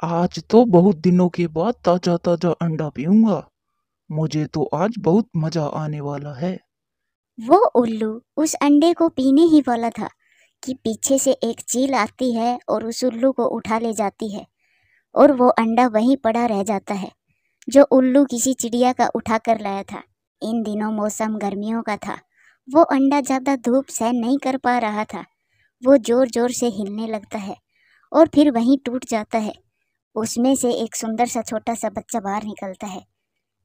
आज तो बहुत दिनों के बाद ताजा ताजा अंडा पीऊंगा। मुझे तो आज बहुत मजा आने वाला है। वो उल्लू उस अंडे को पीने ही वाला था कि पीछे से एक चील आती है और उस उल्लू को उठा ले जाती है और वो अंडा वहीं पड़ा रह जाता है जो उल्लू किसी चिड़िया का उठा कर लाया था। इन दिनों मौसम गर्मियों का था। वो अंडा ज़्यादा धूप सहन नहीं कर पा रहा था। वो जोर जोर से हिलने लगता है और फिर वहीं टूट जाता है। उसमें से एक सुंदर सा छोटा सा बच्चा बाहर निकलता है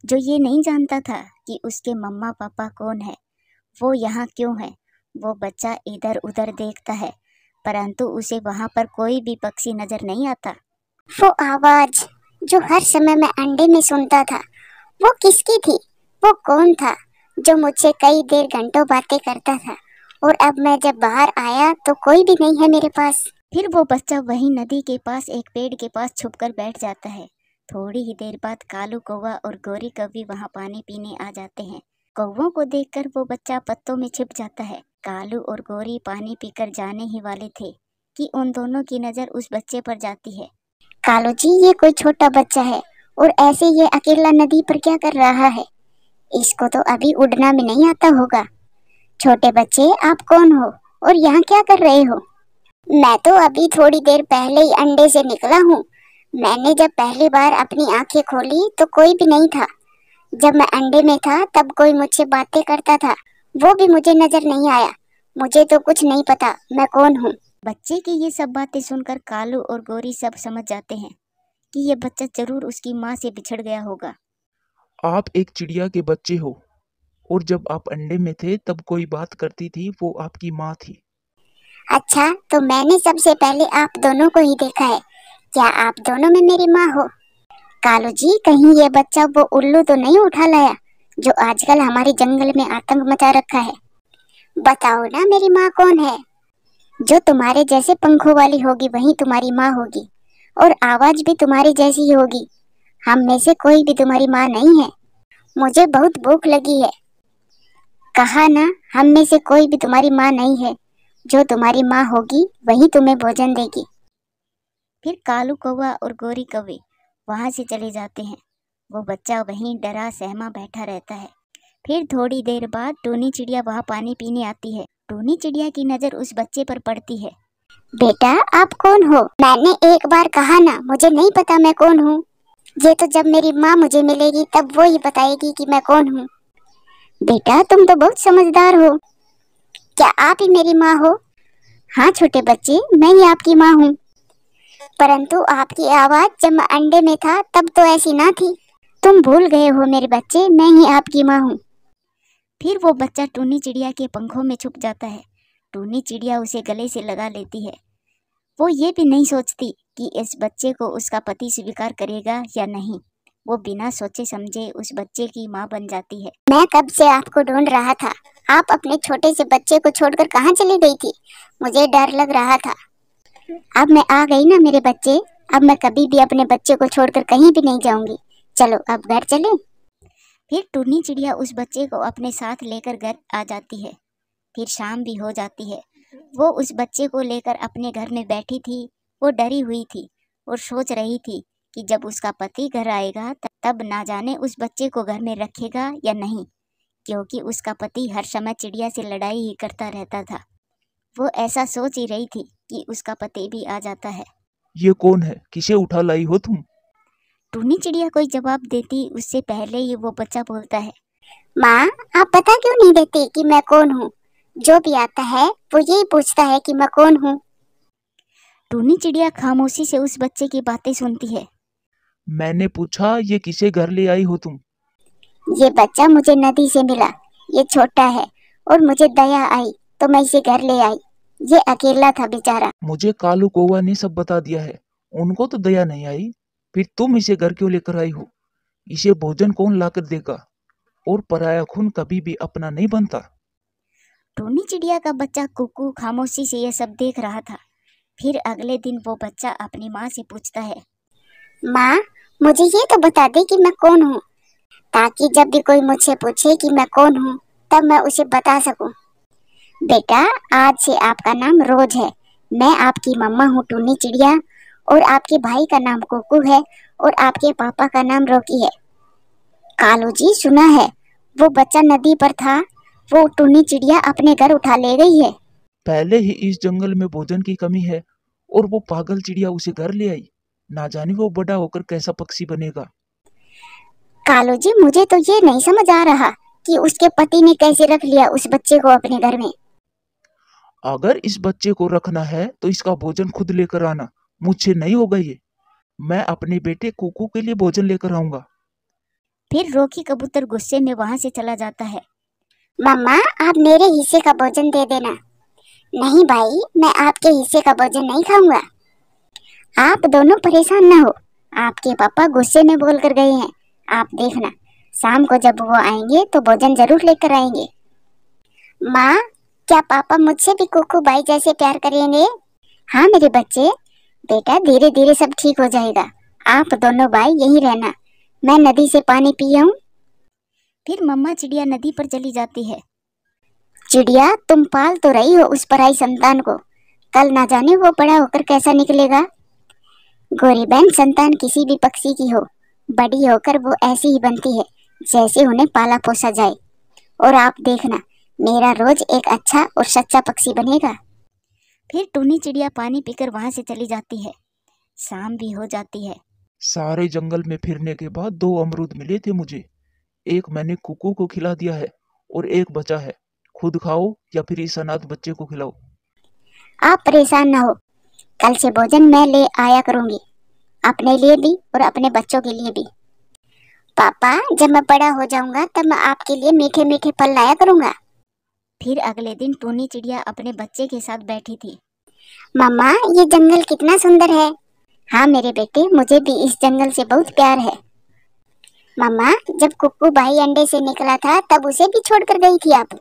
जो ये नहीं जानता था कि उसके मम्मा पापा कौन है, वो यहाँ क्यों है। वो बच्चा इधर उधर देखता है परंतु उसे वहाँ पर कोई भी पक्षी नजर नहीं आता। वो आवाज जो हर समय मैं अंडे में सुनता था, वो किसकी थी? वो कौन था जो मुझसे कई देर घंटों बातें करता था और अब मैं जब बाहर आया तो कोई भी नहीं है मेरे पास। फिर वो बच्चा वहीं नदी के पास एक पेड़ के पास छुपकर बैठ जाता है। थोड़ी ही देर बाद कालू कौवा और गोरी कौवी वहाँ पानी पीने आ जाते हैं। कौवों को देखकर वो बच्चा पत्तों में छिप जाता है। कालू और गोरी पानी पीकर जाने ही वाले थे कि उन दोनों की नजर उस बच्चे पर जाती है। कालू जी, ये कोई छोटा बच्चा है और ऐसे ये अकेला नदी पर क्या कर रहा है? इसको तो अभी उड़ना भी नहीं आता होगा। छोटे बच्चे, आप कौन हो और यहाँ क्या कर रहे हो? मैं तो अभी थोड़ी देर पहले ही अंडे से निकला हूँ। मैंने जब पहली बार अपनी आंखें खोली तो कोई भी नहीं था। जब मैं अंडे में था तब कोई मुझसे बातें करता था, वो भी मुझे नजर नहीं आया। मुझे तो कुछ नहीं पता मैं कौन हूँ। बच्चे की ये सब बातें सुनकर कालू और गोरी सब समझ जाते हैं कि ये बच्चा जरूर उसकी माँ से बिछड़ गया होगा। आप एक चिड़िया के बच्चे हो और जब आप अंडे में थे तब कोई बात करती थी, वो आपकी माँ थी। अच्छा, तो मैंने सबसे पहले आप दोनों को ही देखा है। क्या आप दोनों में मेरी माँ हो? कालू जी, कहीं ये बच्चा वो उल्लू तो नहीं उठा लाया जो आजकल हमारे जंगल में आतंक मचा रखा है? बताओ ना, मेरी माँ कौन है? जो तुम्हारे जैसे पंखों वाली होगी वही तुम्हारी माँ होगी और आवाज भी तुम्हारी जैसी ही होगी। हम में से कोई भी तुम्हारी माँ नहीं है। मुझे बहुत भूख लगी है। कहा ना, हम में से कोई भी तुम्हारी माँ नहीं है। जो तुम्हारी माँ होगी वही तुम्हें भोजन देगी। फिर कालू कौवा और गोरी कौवे वहां से चले जाते हैं। वो बच्चा वहीं डरा सहमा बैठा रहता है। फिर थोड़ी देर बाद टूनी चिड़िया वहां पानी पीने आती है। टूनी चिड़िया की नजर उस बच्चे पर पड़ती है। बेटा, आप कौन हो? मैंने एक बार कहा ना, मुझे नहीं पता मैं कौन हूँ। ये तो जब मेरी माँ मुझे मिलेगी तब वो ही बताएगी कि मैं कौन हूँ। बेटा, तुम तो बहुत समझदार हो। क्या आप ही मेरी माँ हो? हाँ छोटे बच्चे, मैं ही आपकी माँ हूँ। परंतु आपकी आवाज जब मैं अंडे में था तब तो ऐसी ना थी। तुम भूल गए हो मेरे बच्चे, मैं ही आपकी माँ हूँ। फिर वो बच्चा टूनी चिड़िया के पंखों में छुप जाता है। टूनी चिड़िया उसे गले से लगा लेती है। वो ये भी नहीं सोचती कि इस बच्चे को उसका पति स्वीकार करेगा या नहीं। वो बिना सोचे समझे उस बच्चे की माँ बन जाती है। मैं कब से आपको ढूंढ रहा था। आप अपने छोटे से बच्चे को छोड़कर कहाँ चली गई थी? मुझे डर लग रहा था। अब मैं आ गई ना मेरे बच्चे। अब मैं कभी भी अपने बच्चे को छोड़कर कहीं भी नहीं जाऊंगी। चलो अब घर चले। फिर टूनी चिड़िया उस बच्चे को अपने साथ लेकर घर आ जाती है। फिर शाम भी हो जाती है। वो उस बच्चे को लेकर अपने घर में बैठी थी। वो डरी हुई थी और सोच रही थी कि जब उसका पति घर आएगा तब ना जाने उस बच्चे को घर में रखेगा या नहीं, क्योंकि उसका पति हर समय चिड़िया से लड़ाई ही करता रहता था। वो ऐसा सोच ही रही थी कि उसका पति भी आ जाता है। ये कौन है? किसे उठा लाई हो तुम? टूनी चिड़िया कोई जवाब देती उससे पहले ही वो बच्चा बोलता है, माँ, आप पता क्यों नहीं देते कि मैं कौन हूँ? जो भी आता है वो यही पूछता है कि मैं कौन हूँ। टूनी चिड़िया खामोशी से उस बच्चे की बातें सुनती है। मैंने पूछा, ये किसे घर ले आई हो तुम? ये बच्चा मुझे नदी से मिला। ये छोटा है और मुझे दया आई तो मैं इसे घर ले आई। ये अकेला था बेचारा। मुझे कालू कौवा ने सब बता दिया है। उनको तो दया नहीं आई। फिर तुम इसे घर क्यों लेकर आई हो? इसे भोजन कौन लाकर देगा? और पराया खून कभी भी अपना नहीं बनता। टूनी चिड़िया का बच्चा कुकू खामोशी से यह सब देख रहा था। फिर अगले दिन वो बच्चा अपनी माँ से पूछता है, माँ, मुझे ये तो बता दे कि मैं कौन हूँ, ताकि जब भी कोई मुझसे पूछे कि मैं कौन हूँ तब मैं उसे बता सकूं। बेटा, आज से आपका नाम रोज है। मैं आपकी मम्मा हूँ टूनी चिड़िया और आपके भाई का नाम कुकू है और आपके पापा का नाम रॉकी है। कालू जी, सुना है वो बच्चा नदी पर था, वो टुन्नी चिड़िया अपने घर उठा ले गई है। पहले ही इस जंगल में भोजन की कमी है और वो पागल चिड़िया उसे घर ले आई। ना जाने वो बड़ा होकर कैसा पक्षी बनेगा। कालू जी, मुझे तो ये नहीं समझ आ रहा कि उसके पति ने कैसे रख लिया उस बच्चे को अपने घर में। अगर इस बच्चे को रखना है तो इसका भोजन खुद लेकर आना, मुझसे नहीं होगा ये। मैं अपने बेटे कुकू के लिए भोजन लेकर आऊंगा। फिर रॉकी कबूतर गुस्से में वहां से चला जाता है। मम्मा, आप मेरे हिस्से का भोजन दे देना। नहीं भाई, मैं आपके हिस्से का भोजन नहीं खाऊंगा। आप दोनों परेशान न हो, आपके पापा गुस्से में बोल कर गए हैं। आप देखना, शाम को जब वो आएंगे तो भोजन जरूर लेकर आएंगे। माँ, क्या पापा मुझसे भी कुकू भाई जैसे प्यार करेंगे? हाँ मेरे बच्चे, बेटा धीरे धीरे सब ठीक हो जाएगा। आप दोनों भाई यहीं रहना, मैं नदी से पानी पी आऊं। फिर मम्मा चिड़िया नदी पर चली जाती है। चिड़िया, तुम पाल तो रही हो उस पराई संतान को, कल ना जाने वो बड़ा होकर कैसा निकलेगा। गोरी बहन, संतान किसी भी पक्षी की हो, बड़ी होकर वो ऐसी ही बनती है जैसे उन्हें पाला पोसा जाए। और आप देखना, मेरा रोज एक अच्छा और सच्चा पक्षी बनेगा। फिर टुन्नी चिड़िया पानी पीकर वहां से चली जाती है। शाम भी हो जाती है। सारे जंगल में फिरने के बाद 2 अमरूद मिले थे मुझे। एक मैंने कुकू को खिला दिया है और एक बचा है। खुद खाओ या फिर इस अनाथ बच्चे को खिलाओ। आप परेशान ना हो, कल से भोजन मैं ले आया करूंगी, अपने लिए भी और अपने बच्चों के लिए भी। पापा, जब मैं बड़ा हो जाऊंगा तब मैं आपके लिए मीठे मीठे फल लाया करूंगा। फिर अगले दिन टुन्नी चिड़िया अपने बच्चे के साथ बैठी थी। मम्मा, ये जंगल कितना सुंदर है। हाँ मेरे बेटे, मुझे भी इस जंगल से बहुत प्यार है। मम्मा, जब कुक्कू भाई अंडे से निकला था तब उसे भी छोड़कर गई थी आप।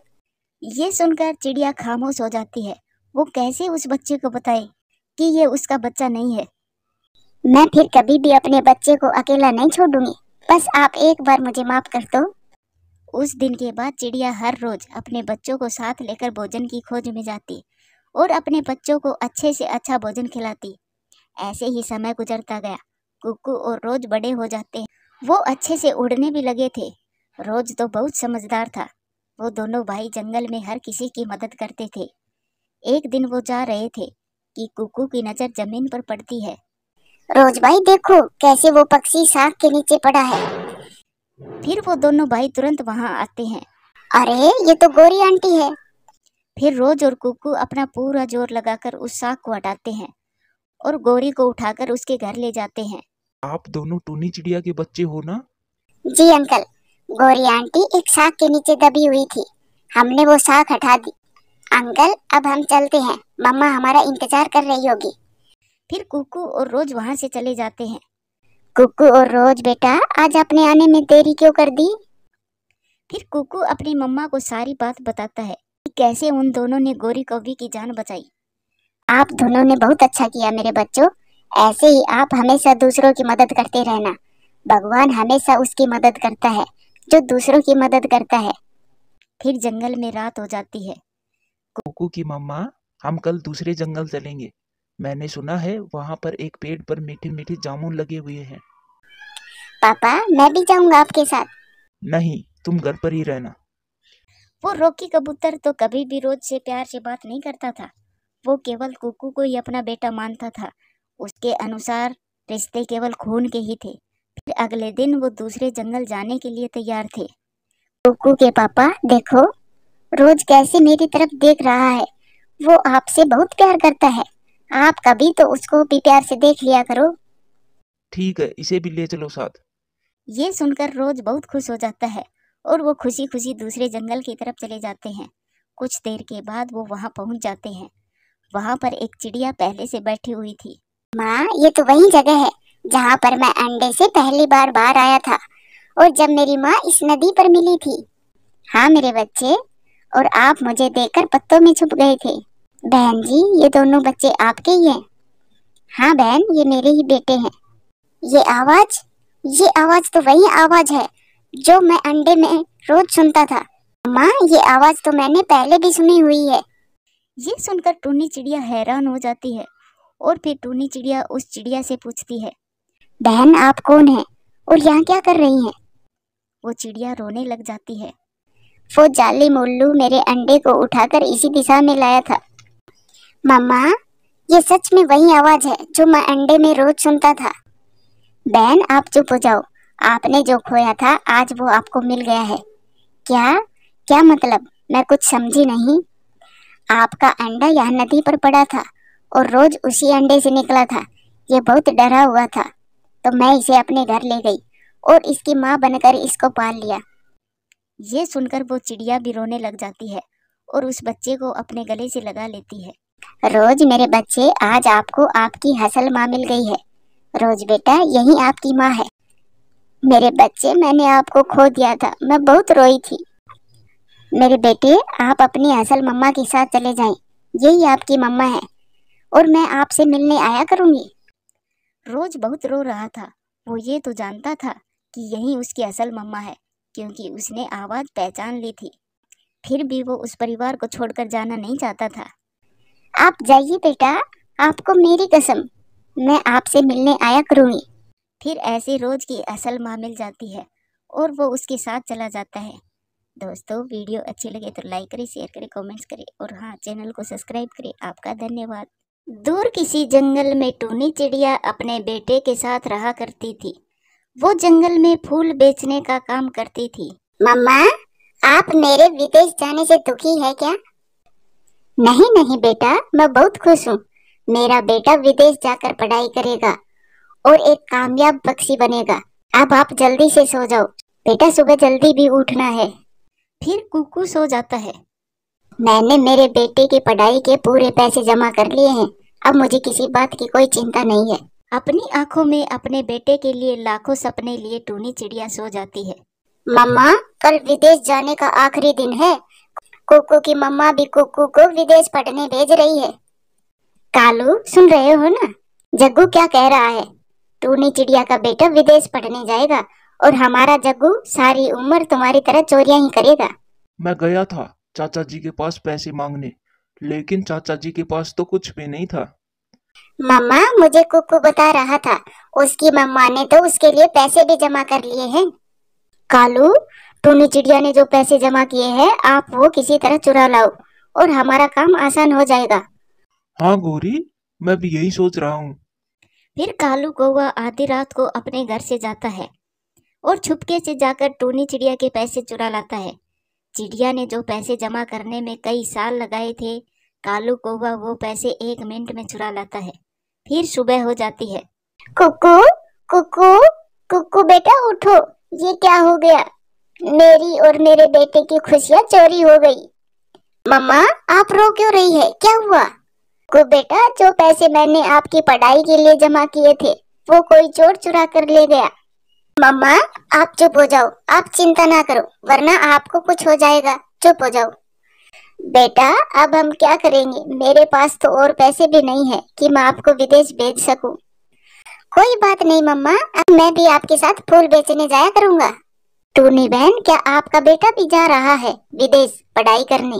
ये सुनकर चिड़िया खामोश हो जाती है। वो कैसे उस बच्चे को बताए कि ये उसका बच्चा नहीं है। मैं फिर कभी भी अपने बच्चे को अकेला नहीं छोड़ूंगी, बस आप एक बार मुझे माफ कर दो। उस दिन के बाद चिड़िया हर रोज अपने बच्चों को साथ लेकर भोजन की खोज में जाती और अपने बच्चों को अच्छे से अच्छा भोजन खिलाती। ऐसे ही समय गुजरता गया। कुक्कू और रोज बड़े हो जाते। वो अच्छे से उड़ने भी लगे थे। रोज तो बहुत समझदार था। वो दोनों भाई जंगल में हर किसी की मदद करते थे। एक दिन वो जा रहे थे कि कुक्कू की नजर जमीन पर पड़ती है। रोज भाई देखो, कैसे वो पक्षी शाख के नीचे पड़ा है। फिर वो दोनों भाई तुरंत वहां आते हैं। अरे, ये तो गोरी आंटी है। फिर रोज और कुक्कू अपना पूरा जोर लगाकर उस शाख को हटाते हैं और गोरी को उठाकर उसके घर ले जाते हैं। आप दोनों टुन्नी चिड़िया के बच्चे हो ना? जी अंकल, गोरी आंटी एक शाख के नीचे दबी हुई थी, हमने वो शाख हटा दी। अंकल, अब हम चलते हैं, मम्मा हमारा इंतजार कर रही होगी। फिर कुक्कू और रोज वहां से चले जाते हैं। कुक्कू और रोज बेटा, आज आपने आने में देरी क्यों कर दी? फिर कुक्कू अपनी मम्मा को सारी बात बताता है कि कैसे उन दोनों ने गोरी कौवी की जान बचाई। आप दोनों ने बहुत अच्छा किया मेरे बच्चों, ऐसे ही आप हमेशा दूसरों की मदद करते रहना। भगवान हमेशा उसकी मदद करता है जो दूसरों की मदद करता है। फिर जंगल में रात हो जाती है। कुकू की मम्मा, हम कल दूसरे जंगल चलेंगे। मैंने सुना है वहाँ पर एक पेड़ पर मीठे मीठे जामुन लगे हुए हैं। पापा, मैं भी जाऊंगा आपके साथ। नहीं, तुम घर पर ही रहना। वो रॉकी कबूतर तो कभी भी रोज से प्यार से बात नहीं करता था। वो केवल कुक्कू को ही अपना बेटा मानता था। उसके अनुसार रिश्ते केवल खून के ही थे। फिर अगले दिन वो दूसरे जंगल जाने के लिए तैयार थे। कुक्कू के पापा देखो, रोज कैसे मेरी तरफ देख रहा है। वो आपसे बहुत प्यार करता है, आप कभी तो उसको भी प्यार से देख लिया करो। ठीक है, इसे भी ले चलो साथ। ये सुनकर रोज बहुत खुश हो जाता है और वो खुशी खुशी दूसरे जंगल की तरफ चले जाते हैं। कुछ देर के बाद वो वहां पहुंच जाते हैं। वहां पर एक चिड़िया पहले से बैठी हुई थी। माँ, ये तो वही जगह है जहाँ पर मैं अंडे से पहली बार बाहर आया था और जब मेरी माँ इस नदी पर मिली थी। हाँ मेरे बच्चे, और आप मुझे देखकर पत्तों में छुप गए थे। बहन जी, ये दोनों बच्चे आपके ही हैं? हाँ बहन, ये मेरे ही बेटे हैं। ये आवाज तो वही आवाज है जो मैं अंडे में रोज सुनता था। माँ, ये आवाज तो मैंने पहले भी सुनी हुई है। ये सुनकर टुन्नी चिड़िया हैरान हो जाती है और फिर टूनी चिड़िया उस चिड़िया से पूछती है, बहन आप कौन है और यहाँ क्या कर रही हैं? वो चिड़िया रोने लग जाती है। वो जालिम उल्लू मेरे अंडे को उठाकर इसी दिशा में लाया था। मम्मा, ये सच में वही आवाज है जो मैं अंडे में रोज सुनता था। बहन आप चुप हो जाओ, आपने जो खोया था आज वो आपको मिल गया है। क्या क्या मतलब? मैं कुछ समझी नहीं। आपका अंडा यहाँ नदी पर पड़ा था और रोज उसी अंडे से निकला था। ये बहुत डरा हुआ था तो मैं इसे अपने घर ले गई और इसकी माँ बनकर इसको पाल लिया। ये सुनकर वो चिड़िया भी रोने लग जाती है और उस बच्चे को अपने गले से लगा लेती है। रोज मेरे बच्चे, आज आपको आपकी असल माँ मिल गई है। रोज बेटा, यही आपकी माँ है। मेरे बच्चे, मैंने आपको खो दिया था, मैं बहुत रोई थी। मेरे बेटे, आप अपनी असल मम्मा के साथ चले जाएं। यही आपकी मम्मा है और मैं आपसे मिलने आया करूंगी। रोज बहुत रो रहा था। वो ये तो जानता था कि यही उसकी असल मम्मा है, क्योंकि उसने आवाज पहचान ली थी। फिर भी वो उस परिवार को छोड़कर जाना नहीं चाहता था। आप जाइए बेटा, आपको मेरी कसम, मैं आपसे मिलने आया करूंगी। फिर ऐसे रोज की असल माँ मिल जाती है और वो उसके साथ चला जाता है। दोस्तों, वीडियो अच्छी लगे तो लाइक करें, शेयर करें, कमेंट्स करें और हाँ, चैनल को सब्सक्राइब करें। आपका धन्यवाद। दूर किसी जंगल में टूनी चिड़िया अपने बेटे के साथ रहा करती थी। वो जंगल में फूल बेचने का काम करती थी। मम्मा, आप मेरे विदेश जाने से दुखी है क्या? नहीं नहीं बेटा, मैं बहुत खुश हूँ। मेरा बेटा विदेश जाकर पढ़ाई करेगा और एक कामयाब पक्षी बनेगा। अब आप जल्दी से सो जाओ बेटा, सुबह जल्दी भी उठना है। फिर कुकू सो जाता है। मैंने मेरे बेटे की पढ़ाई के पूरे पैसे जमा कर लिए हैं। अब मुझे किसी बात की कोई चिंता नहीं है। अपनी आंखों में अपने बेटे के लिए लाखों सपने लिए टूनी चिड़िया सो जाती है। मम्मा, कल विदेश जाने का आखिरी दिन है। कुकू की मम्मा भी कुकू को विदेश पढ़ने भेज रही है। कालू, सुन रहे हो ना? जग्गू क्या कह रहा है? टूनी चिड़िया का बेटा विदेश पढ़ने जाएगा और हमारा जग्गू सारी उम्र तुम्हारी तरह चोरियां ही करेगा। मैं गया था चाचा जी के पास पैसे मांगने, लेकिन चाचा जी के पास तो कुछ भी नहीं था। मम्मा, मुझे कुकू बता रहा था उसकी मम्मा ने तो उसके लिए पैसे भी जमा कर लिए हैं। कालू, टूनी चिड़िया ने जो पैसे जमा किए हैं आप वो किसी तरह चुरा लाओ और हमारा काम आसान हो जाएगा। हाँ गौरी, मैं भी यही सोच रहा हूँ। फिर कालू कौवा आधी रात को अपने घर से जाता है और छुपके से जाकर टूनी चिड़िया के पैसे चुरा लाता है। चिड़िया ने जो पैसे जमा करने में कई साल लगाए थे, कालू कौवा वो पैसे 1 मिनट में चुरा लाता है। फिर सुबह हो जाती है। कुकू कुकू कुकू बेटा उठो, ये क्या हो गया? मेरी और मेरे बेटे की खुशियाँ चोरी हो गई। मम्मा, आप रो क्यों रही है? क्या हुआ? को बेटा, जो पैसे मैंने आपकी पढ़ाई के लिए जमा किए थे वो कोई चोर चुरा कर ले गया। मम्मा, आप चुप हो जाओ, आप चिंता ना करो वरना आपको कुछ हो जाएगा। चुप हो जाओ बेटा, अब हम क्या करेंगे? मेरे पास तो और पैसे भी नहीं है कि मैं आपको विदेश भेज सकूं। कोई बात नहीं मम्मा, अब मैं भी आपके साथ फूल बेचने जाया करूंगा। टूनी बहन, क्या आपका बेटा भी जा रहा है विदेश पढ़ाई करने?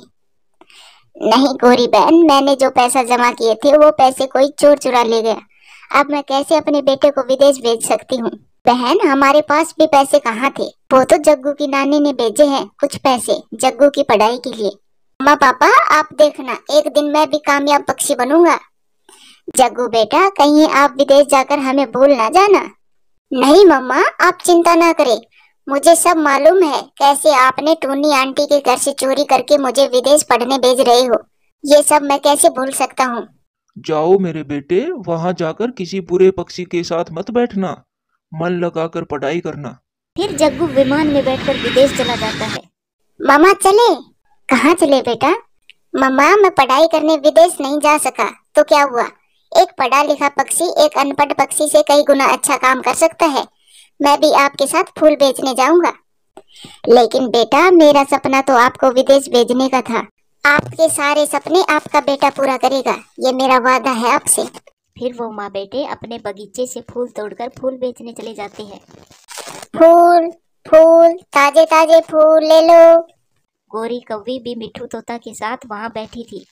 नहीं गौरी बहन, मैंने जो पैसा जमा किए थे वो पैसे कोई चोर चुरा ले गया। अब मैं कैसे अपने बेटे को विदेश भेज सकती हूँ? बहन, हमारे पास भी पैसे कहाँ थे? वो तो जग्गू की नानी ने भेजे हैं कुछ पैसे जग्गू की पढ़ाई के लिए। मम्मा पापा, आप देखना एक दिन मैं भी कामयाब पक्षी बनूंगा। जग्गू बेटा, कहीं आप विदेश जाकर हमें भूल ना जाना। नहीं मम्मा, आप चिंता ना करें, मुझे सब मालूम है कैसे आपने टूनी आंटी के घर से चोरी करके मुझे विदेश पढ़ने भेज रहे हो। ये सब मैं कैसे भूल सकता हूँ। जाओ मेरे बेटे, वहां जाकर किसी बुरे पक्षी के साथ मत बैठना, मन लगाकर पढ़ाई करना। फिर जग्गू विमान में बैठकर विदेश चला जाता है। मामा चले? कहाँ चले बेटा? मम्मा, मैं पढ़ाई करने विदेश नहीं जा सका तो क्या हुआ? एक पढ़ा लिखा पक्षी एक अनपढ़ पक्षी से कई गुना अच्छा काम कर सकता है। मैं भी आपके साथ फूल बेचने जाऊंगा। लेकिन बेटा, मेरा सपना तो आपको विदेश भेजने का था। आपके सारे सपने आपका बेटा पूरा करेगा, ये मेरा वादा है आपसे। फिर वो माँ बेटे अपने बगीचे से फूल तोड़कर फूल बेचने चले जाते हैं। फूल फूल, ताजे ताजे फूल ले लो। गोरी कौवी भी मिट्ठू तोता के साथ वहाँ बैठी थी।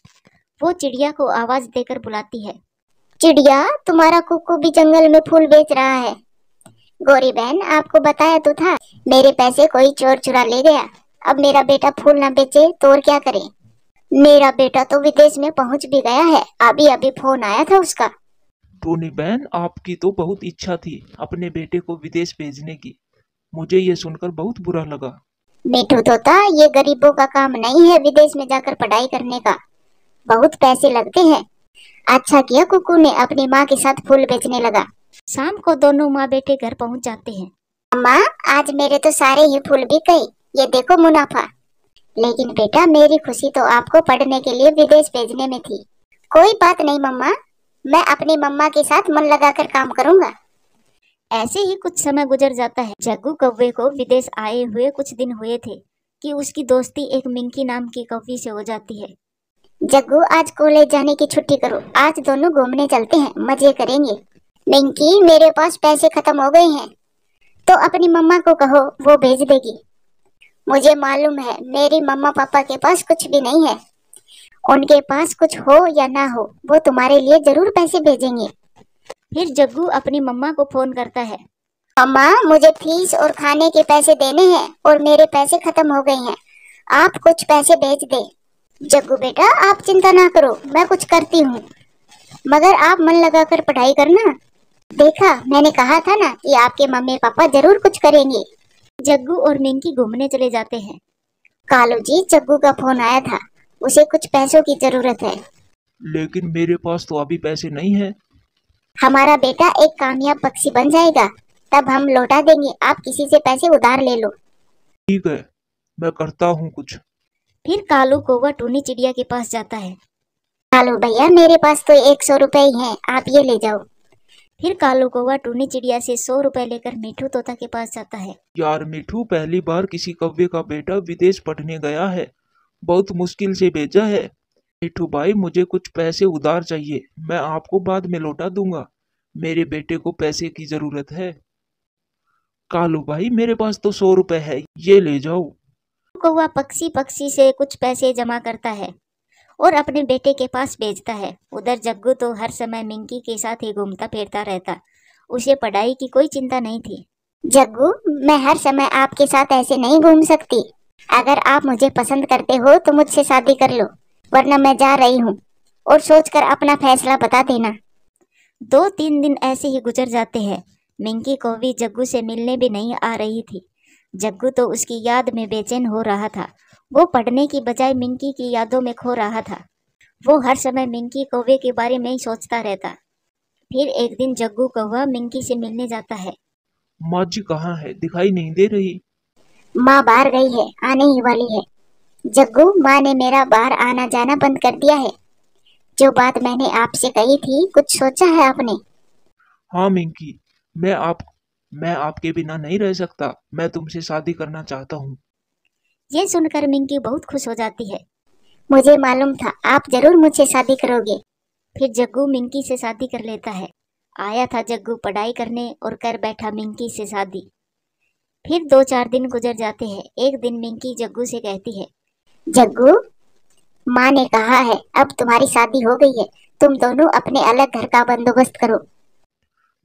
वो चिड़िया को आवाज देकर बुलाती है। चिड़िया, तुम्हारा कुक्कू भी जंगल में फूल बेच रहा है। गौरी बहन, आपको बताया तो था, मेरे पैसे कोई चोर चुरा ले गया। अब मेरा बेटा फूल ना बेचे तो और क्या करे। मेरा बेटा तो विदेश में पहुंच भी गया है, अभी अभी फोन आया था उसका। टोनी बहन, आपकी तो बहुत इच्छा थी अपने बेटे को विदेश भेजने की। मुझे ये सुनकर बहुत बुरा लगा। मिठू तोता, ये गरीबों का काम नहीं है विदेश में जाकर पढ़ाई करने का, बहुत पैसे लगते हैं। अच्छा किया कुकू ने अपनी माँ के साथ फूल बेचने लगा। शाम को दोनों माँ बेटे घर पहुंच जाते हैं। अम्मा, आज मेरे तो सारे ही फूल बिक गए, ये देखो मुनाफा। लेकिन बेटा, मेरी खुशी तो आपको पढ़ने के लिए विदेश भेजने में थी। कोई बात नहीं मम्मा, मैं अपनी मम्मा के साथ मन लगाकर काम करूंगा। ऐसे ही कुछ समय गुजर जाता है। जग्गू कौवे को विदेश आए हुए कुछ दिन हुए थे कि उसकी दोस्ती एक मिंकी नाम की कौवी से हो जाती है। जग्गू, आज कॉलेज जाने की छुट्टी करो, आज दोनों घूमने चलते हैं, मजे करेंगे। मिंकी, मेरे पास पैसे खत्म हो गए हैं, तो अपनी मम्मा को कहो, वो भेज देगी। मुझे मालूम है मेरी मम्मा पापा के पास कुछ भी नहीं है, उनके पास कुछ हो या ना हो, वो तुम्हारे लिए जरूर पैसे भेजेंगे। फिर जग्गू अपनी मम्मा को फोन करता है। मम्मा, मुझे फीस और खाने के पैसे देने हैं और मेरे पैसे खत्म हो गए हैं, आप कुछ पैसे भेज दे। जग्गू बेटा, आप चिंता ना करो, मैं कुछ करती हूँ, मगर आप मन लगाकर पढ़ाई करना। देखा, मैंने कहा था ना कि आपके मम्मी पापा जरूर कुछ करेंगे। जग्गू और मिंकी घूमने चले जाते हैं। कालू जी, जग्गू का फोन आया था, उसे कुछ पैसों की जरूरत है। लेकिन मेरे पास तो अभी पैसे नहीं है। हमारा बेटा एक कामयाब पक्षी बन जाएगा, तब हम लौटा देंगे, आप किसी से पैसे उधार ले लो। ठीक है, मैं करता हूँ कुछ। फिर कालू कौवा टूनी चिड़िया के पास जाता है। कालू भैया, मेरे पास तो 100 रुपए ही हैं, आप ये ले जाओ। फिर कालू कौवा टूनी चिड़िया से 100 रुपए लेकर मिठू तोता के पास जाता है। यार मिठू, पहली बार किसी कौवे का बेटा विदेश पढ़ने गया है, बहुत मुश्किल से भेजा है। मिठू भाई, मुझे कुछ पैसे उधार चाहिए, मैं आपको बाद में लौटा दूंगा, मेरे बेटे को पैसे की जरूरत है। कालू भाई, मेरे पास तो 100 रुपए है, ये ले जाओ। कौवा पक्षी से कुछ पैसे जमा करता है और अपने बेटे के पास भेजता है। उधर जग्गू तो हर समय मिंकी के साथ ही घूमता फिरता रहता, उसे पढ़ाई की कोई चिंता नहीं थी। जग्गू, मैं हर समय आपके साथ ऐसे नहीं घूम सकती, अगर आप मुझे पसंद करते हो तो मुझसे शादी कर लो, वरना मैं जा रही हूँ, और सोचकर अपना फैसला बता देना। 2-3 दिन ऐसे ही गुजर जाते हैं। मिंकी कौवी जग्गू से मिलने भी नहीं आ रही थी। जग्गू तो उसकी याद में बेचैन हो रहा था, वो पढ़ने की बजाय मिंकी की यादों में खो रहा था। वो हर समय मिंकी कौवे के बारे में ही सोचता रहता। फिर एक दिन जग्गू कौवा मिंकी से मिलने जाता है। माँ जी कहाँ है, दिखाई नहीं दे रही। माँ बाहर गई है, आने ही वाली है। जग्गू, माँ ने मेरा बाहर आना जाना बंद कर दिया है। जो बात मैंने आपसे कही थी, कुछ सोचा है आपने? हाँ मिंकी, मैं आपके बिना नहीं रह सकता, मैं तुमसे शादी करना चाहता हूँ। ये सुनकर मिंकी बहुत खुश हो जाती है। मुझे मालूम था आप जरूर मुझसे शादी करोगे। फिर जग्गू मिंकी से शादी कर लेता है। आया था जग्गू पढ़ाई करने और कर बैठा मिंकी से शादी। फिर 2-4 दिन गुजर जाते हैं। एक दिन मिंकी जग्गू से कहती है, जग्गू, माँ ने कहा है अब तुम्हारी शादी हो गई है, तुम दोनों अपने अलग घर का बंदोबस्त करो।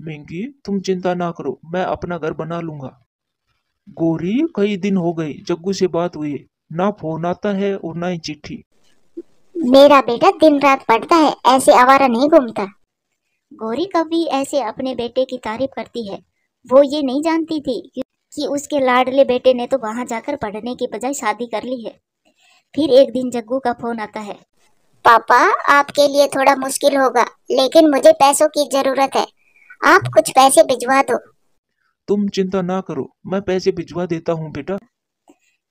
मिंकी, तुम चिंता ना करो, मैं अपना घर बना लूंगा। गौरी, कई दिन हो गए जग्गू से बात हुई, ना फोन आता है और ना ही चिट्ठी। मेरा बेटा दिन रात पढ़ता है, ऐसे आवारा नहीं घूमता। गौरी कभी ऐसे अपने बेटे की तारीफ करती है। वो ये नहीं जानती थी कि उसके लाडले बेटे ने तो वहां जाकर पढ़ने की बजाय शादी कर ली है। फिर एक दिन जग्गू का फोन आता है। पापा, आपके लिए थोड़ा मुश्किल होगा, लेकिन मुझे पैसों की जरूरत है, आप कुछ पैसे भिजवा दो। तुम चिंता ना करो, मैं पैसे भिजवा देता हूँ बेटा।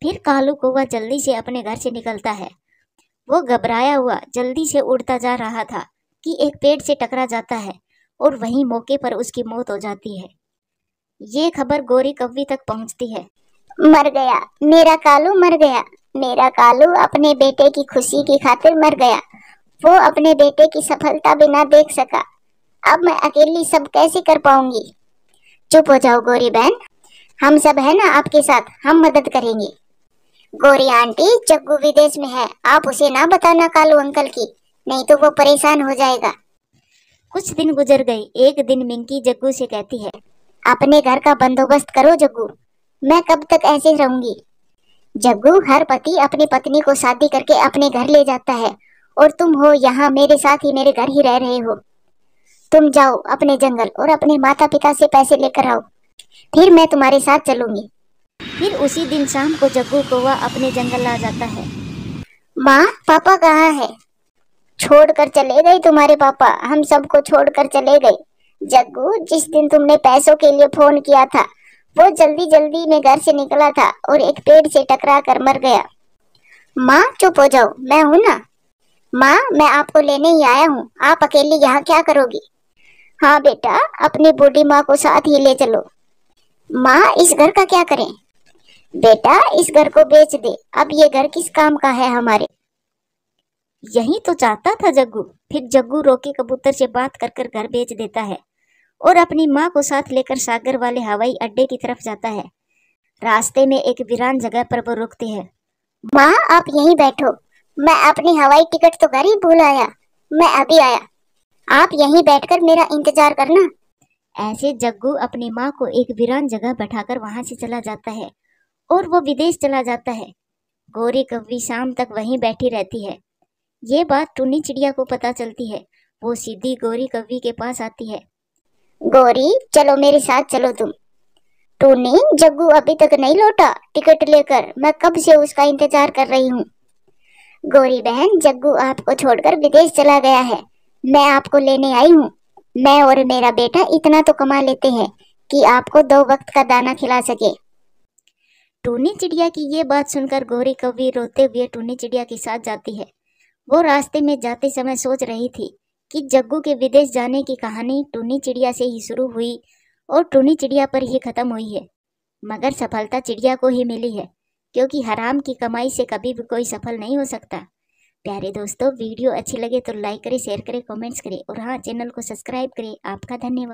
फिर कालू कौवा जल्दी से अपने घर से निकलता है। वो घबराया हुआ जल्दी से उड़ता जा रहा था कि एक पेड़ से टकरा जाता है और वहीं मौके पर उसकी मौत हो जाती है। ये खबर गौरी कौवी तक पहुंचती है। मर गया, मेरा कालू मर गया, मेरा कालू अपने बेटे की खुशी की खातिर मर गया, वो अपने बेटे की सफलता भी ना देख सका, अब मैं अकेली सब कैसे कर पाऊंगी। चुप हो जाओ गौरी बहन, हम सब है ना आपके साथ, हम मदद करेंगे। गौरी आंटी, जग्गू विदेश में है, आप उसे ना बताना कालू अंकल की, नहीं तो वो परेशान हो जाएगा। कुछ दिन गुजर गए। एक दिन मिंकी जग्गू से कहती है, अपने घर का बंदोबस्त करो जग्गू, मैं कब तक ऐसे रहूंगी। जग्गू, हर पति अपनी पत्नी को शादी करके अपने घर ले जाता है और तुम हो यहाँ मेरे साथ ही मेरे घर ही रह रहे हो। तुम जाओ अपने जंगल और अपने माता पिता से पैसे लेकर आओ, फिर मैं तुम्हारे साथ चलूंगी। फिर उसी दिन शाम को जग्गू कौवा अपने जंगल आ जाता है। माँ, पापा कहाँ है? छोड़कर चले गए तुम्हारे पापा, हम सबको छोड़कर चले गए। जग्गू, जिस दिन तुमने पैसों के लिए फोन किया था वो जल्दी जल्दी में घर से निकला था और एक पेड़ से टकरा कर मर गया। माँ चुप हो जाओ, मैं हूँ ना। माँ, मैं आपको लेने ही आया हूँ, आप अकेली यहाँ क्या करोगी? हाँ बेटा, अपनी बूढ़ी माँ को साथ ही ले चलो। माँ, इस घर का क्या करें? बेटा, इस घर को बेच दे, अब ये घर किस काम का है हमारे। यही तो चाहता था जग्गू। फिर जग्गू रोके कबूतर से बात कर कर घर बेच देता है और अपनी माँ को साथ लेकर सागर वाले हवाई अड्डे की तरफ जाता है। रास्ते में एक वीरान जगह पर वो रुकते हैं। माँ, आप यहीं बैठो, मैं अपनी हवाई टिकट तो घर ही भूल आया, मैं अभी आया, आप यहीं बैठकर मेरा इंतजार करना। ऐसे जग्गू अपनी माँ को एक वीरान जगह बैठाकर वहां से चला जाता है और वो विदेश चला जाता है। गौरी कव्वी शाम तक वहीं बैठी रहती है। ये बात टुन्नी चिड़िया को पता चलती है। वो सीधी गौरी कव्वी के पास आती है। गौरी, चलो मेरे साथ चलो तुम। टूनी, जग्गू अभी तक नहीं लौटा टिकट लेकर, मैं कब से उसका इंतजार कर रही हूँ। गौरी बहन, जग्गू आपको छोड़कर विदेश चला गया है, मैं आपको लेने आई हूँ। मैं और मेरा बेटा इतना तो कमा लेते हैं कि आपको 2 वक्त का दाना खिला सके। टुन्नी चिड़िया की ये बात सुनकर गौरी कव्वी रोते हुए टुन्नी चिड़िया के साथ जाती है। वो रास्ते में जाते समय सोच रही थी कि जग्गू के विदेश जाने की कहानी टुन्नी चिड़िया से ही शुरू हुई और टुन्नी चिड़िया पर ही खत्म हुई है, मगर सफलता चिड़िया को ही मिली है, क्योंकि हराम की कमाई से कभी भी कोई सफल नहीं हो सकता। प्यारे दोस्तों, वीडियो अच्छी लगे तो लाइक करें, शेयर करें, कमेंट्स करें और हाँ, चैनल को सब्सक्राइब करें। आपका धन्यवाद।